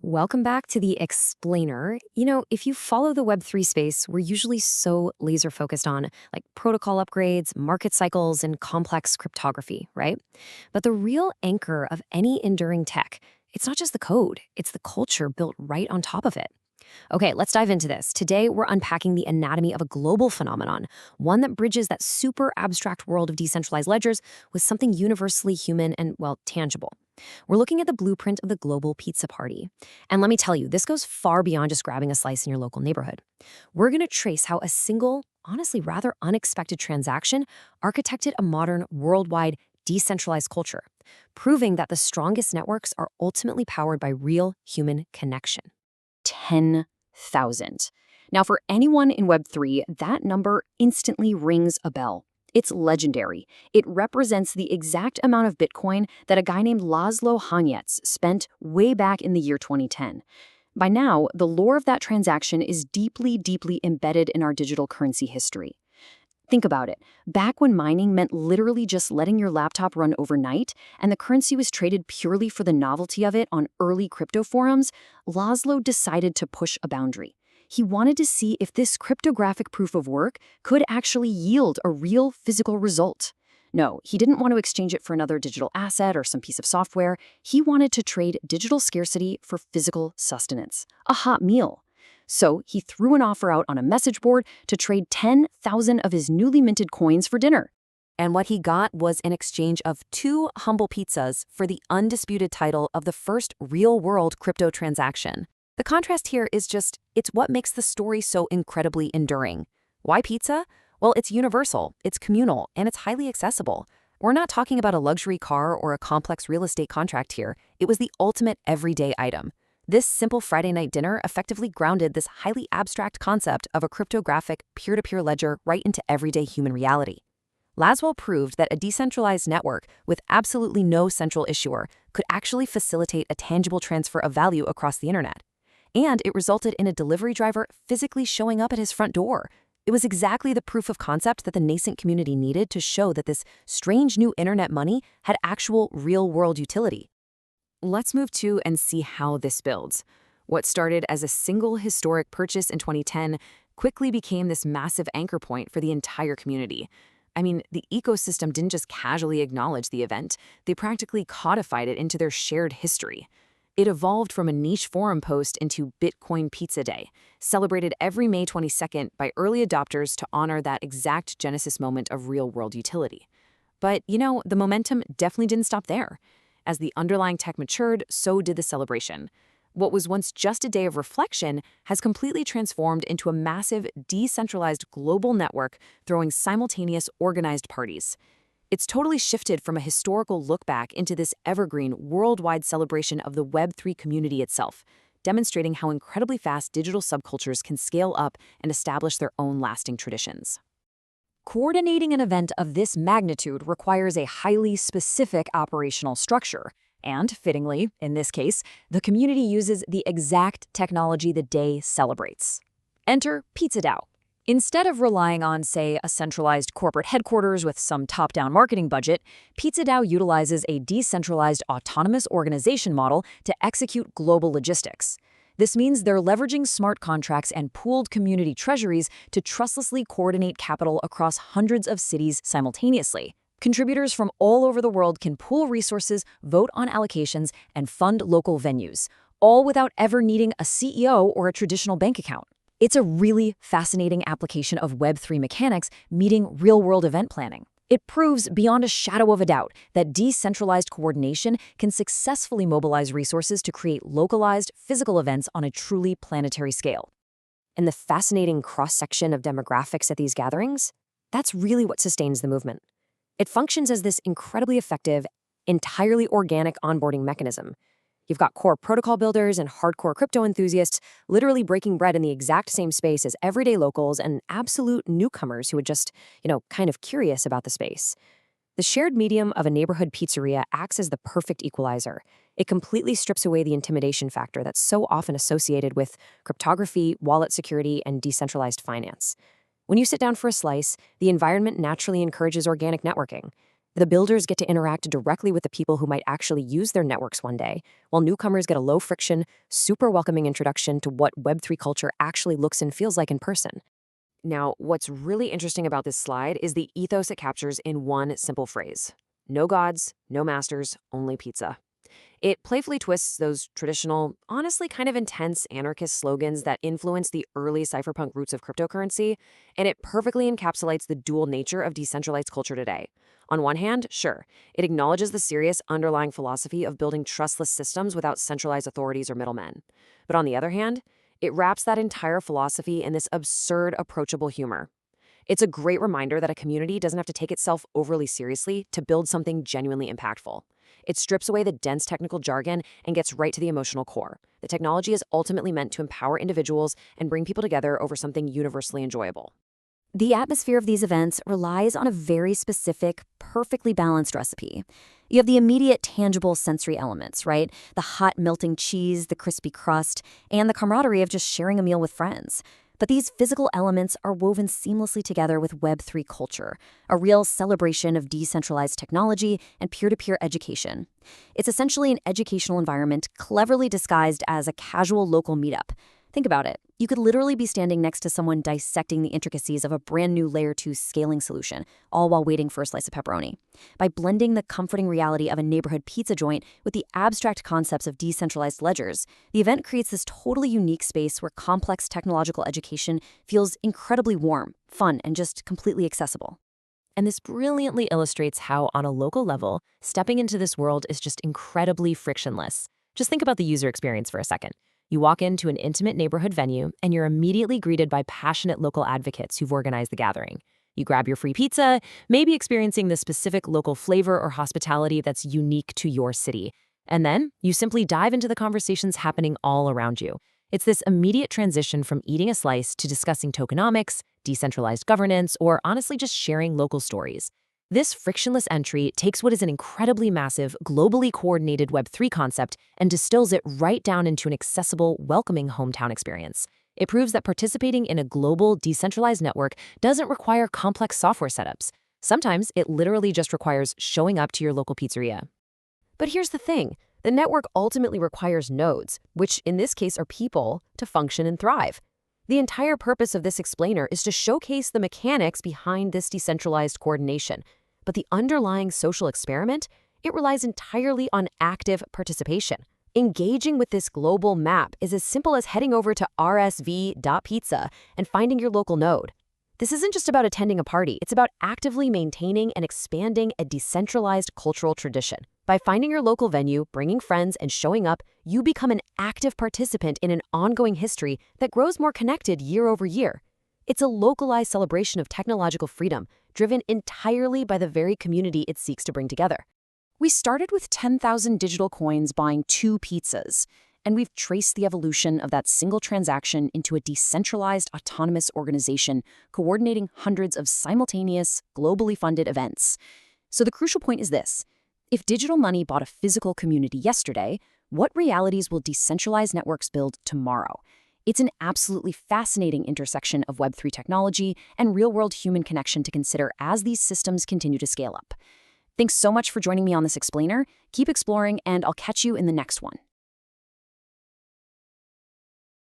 Welcome back to The Explainer. If you follow the Web3 space, we're usually so laser focused on protocol upgrades, market cycles, and complex cryptography, right? But the real anchor of any enduring tech, it's not just the code, it's the culture built right on top of it. Okay, let's dive into this. Today, we're unpacking the anatomy of a global phenomenon, one that bridges that super abstract world of decentralized ledgers with something universally human and, well, tangible. We're looking at the blueprint of the global pizza party. And let me tell you, this goes far beyond just grabbing a slice in your local neighborhood. We're going to trace how a single, honestly rather unexpected transaction architected a modern, worldwide, decentralized culture, proving that the strongest networks are ultimately powered by real human connection. 10,000. Now, for anyone in Web3, that number instantly rings a bell. It's legendary. It represents the exact amount of Bitcoin that a guy named Laszlo Hanyecz spent way back in the year 2010. By now, the lore of that transaction is deeply, deeply embedded in our digital currency history. Think about it. Back when mining meant literally just letting your laptop run overnight, and the currency was traded purely for the novelty of it on early crypto forums, Laszlo decided to push a boundary. He wanted to see if this cryptographic proof of work could actually yield a real physical result. No, he didn't want to exchange it for another digital asset or some piece of software. He wanted to trade digital scarcity for physical sustenance, a hot meal. So he threw an offer out on a message board to trade 10,000 of his newly minted coins for dinner. And what he got was an exchange of 2 humble pizzas for the undisputed title of the first real-world crypto transaction. The contrast here is it's what makes the story so incredibly enduring. Why pizza? Well, it's universal, it's communal, and it's highly accessible. We're not talking about a luxury car or a complex real estate contract here. It was the ultimate everyday item. This simple Friday night dinner effectively grounded this highly abstract concept of a cryptographic peer-to-peer ledger right into everyday human reality. Laswell proved that a decentralized network with absolutely no central issuer could actually facilitate a tangible transfer of value across the internet. And it resulted in a delivery driver physically showing up at his front door. It was exactly the proof of concept that the nascent community needed to show that this strange new internet money had actual real-world utility. Let's move to and see how this builds. What started as a single historic purchase in 2010 quickly became this massive anchor point for the entire community. I mean, the ecosystem didn't just casually acknowledge the event, they practically codified it into their shared history. It evolved from a niche forum post into Bitcoin Pizza Day, celebrated every May 22nd by early adopters to honor that exact genesis moment of real-world utility. But, the momentum definitely didn't stop there. As the underlying tech matured, so did the celebration. What was once just a day of reflection has completely transformed into a massive, decentralized global network throwing simultaneous organized parties. It's totally shifted from a historical look back into this evergreen, worldwide celebration of the Web3 community itself, demonstrating how incredibly fast digital subcultures can scale up and establish their own lasting traditions. Coordinating an event of this magnitude requires a highly specific operational structure. And, fittingly, in this case, the community uses the exact technology the day celebrates. Enter PizzaDAO. Instead of relying on, say, a centralized corporate headquarters with some top-down marketing budget, PizzaDAO utilizes a decentralized autonomous organization model to execute global logistics. This means they're leveraging smart contracts and pooled community treasuries to trustlessly coordinate capital across hundreds of cities simultaneously. Contributors from all over the world can pool resources, vote on allocations, and fund local venues, all without ever needing a CEO or a traditional bank account. It's a really fascinating application of Web3 mechanics meeting real-world event planning. It proves beyond a shadow of a doubt that decentralized coordination can successfully mobilize resources to create localized, physical events on a truly planetary scale. And the fascinating cross-section of demographics at these gatherings, that's really what sustains the movement. It functions as this incredibly effective, entirely organic onboarding mechanism. You've got core protocol builders and hardcore crypto enthusiasts literally breaking bread in the exact same space as everyday locals and absolute newcomers who are just, kind of curious about the space. The shared medium of a neighborhood pizzeria acts as the perfect equalizer. It completely strips away the intimidation factor that's so often associated with cryptography, wallet security, and decentralized finance. When you sit down for a slice, the environment naturally encourages organic networking. The builders get to interact directly with the people who might actually use their networks one day, while newcomers get a low-friction, super welcoming introduction to what Web3 culture actually looks and feels like in person. Now, what's really interesting about this slide is the ethos it captures in one simple phrase. No gods, no masters, only pizza. It playfully twists those traditional, honestly kind of intense anarchist slogans that influenced the early cypherpunk roots of cryptocurrency, and it perfectly encapsulates the dual nature of decentralized culture today. On one hand, sure, it acknowledges the serious underlying philosophy of building trustless systems without centralized authorities or middlemen. But on the other hand, it wraps that entire philosophy in this absurd, approachable humor. It's a great reminder that a community doesn't have to take itself overly seriously to build something genuinely impactful. It strips away the dense technical jargon and gets right to the emotional core. The technology is ultimately meant to empower individuals and bring people together over something universally enjoyable. The atmosphere of these events relies on a very specific, perfectly balanced recipe. You have the immediate tangible sensory elements, right? The hot melting cheese, the crispy crust, and the camaraderie of just sharing a meal with friends. But these physical elements are woven seamlessly together with Web3 culture, a real celebration of decentralized technology and peer-to-peer education. It's essentially an educational environment cleverly disguised as a casual local meetup. Think about it. You could literally be standing next to someone dissecting the intricacies of a brand new Layer 2 scaling solution, all while waiting for a slice of pepperoni. By blending the comforting reality of a neighborhood pizza joint with the abstract concepts of decentralized ledgers, the event creates this totally unique space where complex technological education feels incredibly warm, fun, and just completely accessible. And this brilliantly illustrates how, on a local level, stepping into this world is just incredibly frictionless. Just think about the user experience for a second. You walk into an intimate neighborhood venue, and you're immediately greeted by passionate local advocates who've organized the gathering. You grab your free pizza, maybe experiencing the specific local flavor or hospitality that's unique to your city. And then you simply dive into the conversations happening all around you. It's this immediate transition from eating a slice to discussing tokenomics, decentralized governance, or honestly just sharing local stories. This frictionless entry takes what is an incredibly massive, globally coordinated Web3 concept and distills it right down into an accessible, welcoming hometown experience. It proves that participating in a global, decentralized network doesn't require complex software setups. Sometimes it literally just requires showing up to your local pizzeria. But here's the thing. The network ultimately requires nodes, which in this case are people, to function and thrive. The entire purpose of this explainer is to showcase the mechanics behind this decentralized coordination. But the underlying social experiment, it relies entirely on active participation. Engaging with this global map is as simple as heading over to rsv.pizza and finding your local node. This isn't just about attending a party, it's about actively maintaining and expanding a decentralized cultural tradition. By finding your local venue, bringing friends, and showing up, you become an active participant in an ongoing history that grows more connected year over year. It's a localized celebration of technological freedom, driven entirely by the very community it seeks to bring together. We started with 10,000 digital coins buying 2 pizzas, and we've traced the evolution of that single transaction into a decentralized, autonomous organization coordinating hundreds of simultaneous, globally funded events. So the crucial point is this. If digital money bought a physical community yesterday, what realities will decentralized networks build tomorrow? It's an absolutely fascinating intersection of Web3 technology and real-world human connection to consider as these systems continue to scale up. Thanks so much for joining me on this explainer. Keep exploring, and I'll catch you in the next one.